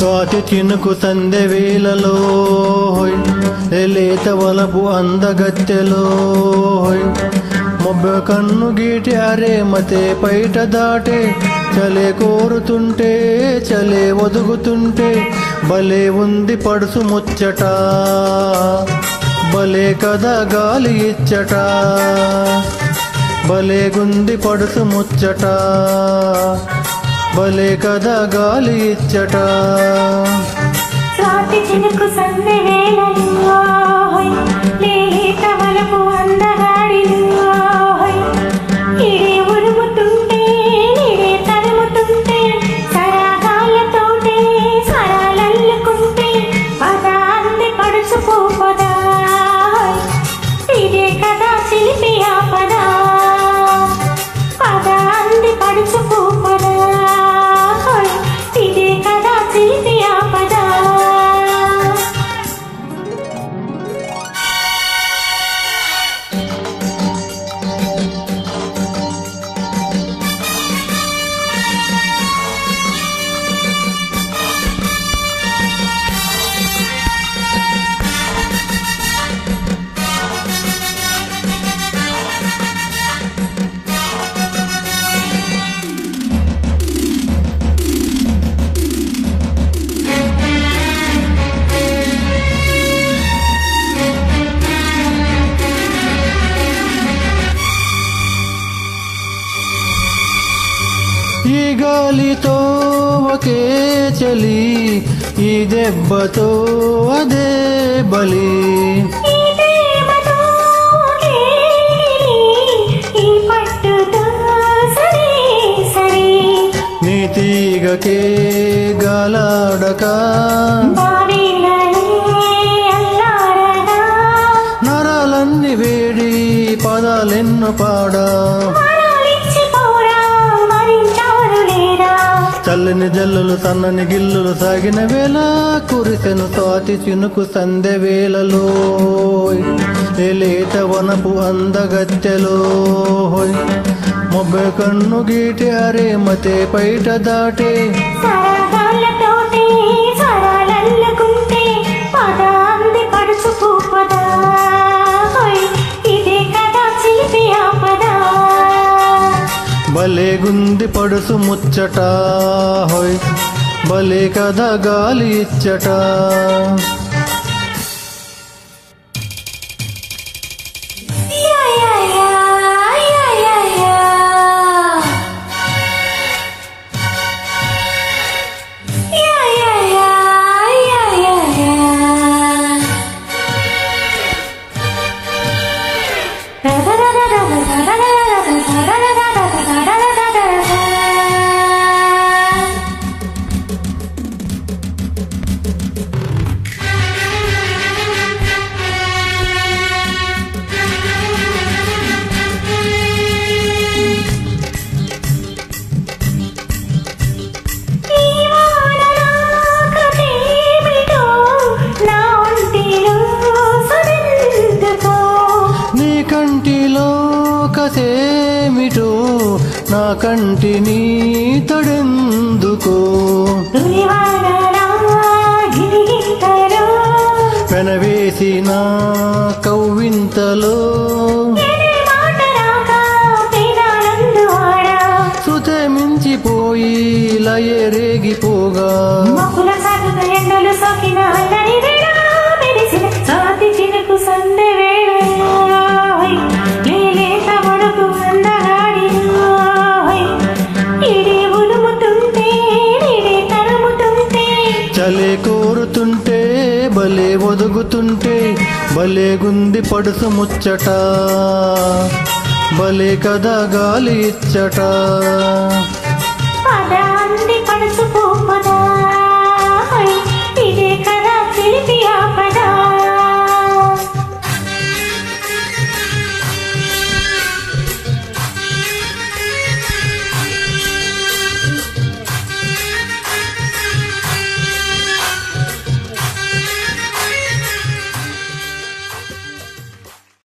స్వాతి చినుకు సందె వేళలో లేత వలపు అందగత్తెలో మొబ్బ కన్ను గీటి అరే మతే పైట దాటే చలే కోరుతుంటే చలే ఒదుగుతుంటే భలే ఉంది పడుసు ముచ్చట భలే కదా గాలి ఇచ్చట భలే గుంది పడుసు ముచ్చట భలే కదా గాలి ఇచ్చట స్వాతి చినుకు సందె వేళలో లేత వలపు అందగాడిలో ఇడే ఉరుముతుంటే ఇడే తరుముతుంటే సరాగాలతోటే సరాలల్లుకుంటే పద అంది పడుచుకో పద ఇదే కదా చిలిపి ఆ పద పద అంది పడుచుకో పద ఇదే కదా చిలిపి ఆ పద ఈ గాలితో ఒకే చలి ఈ దెబ్బతో అదే బలి నీ తీగకే గాలాడక నరాలన్నీ వేడి పదాలెన్ను పాడా చల్లని జల్లులు సన్నని గిల్లులు సాగిన వేళ కురిసెను స్వాతి చినుకు సందె వేళలో లేత వనపు అందగత్తెలో మొబ్బ కన్ను గీటి అరే మతే పైట దాటే భలే గుంది పడుసు ముచ్చట భలే కదా గాలి ఇచ్చట కంటిలో కసేమిటో నా కంటిని తడెందుకో పెనవేసిన కవ్వింతలో సుతే మించిపోయి లయరేగిపోగా చలే కోరుతుంటే భలే ఒదుగుతుంటే భలే గుంది పడుసు ముచ్చట భలే కదా గాలి ఇచ్చట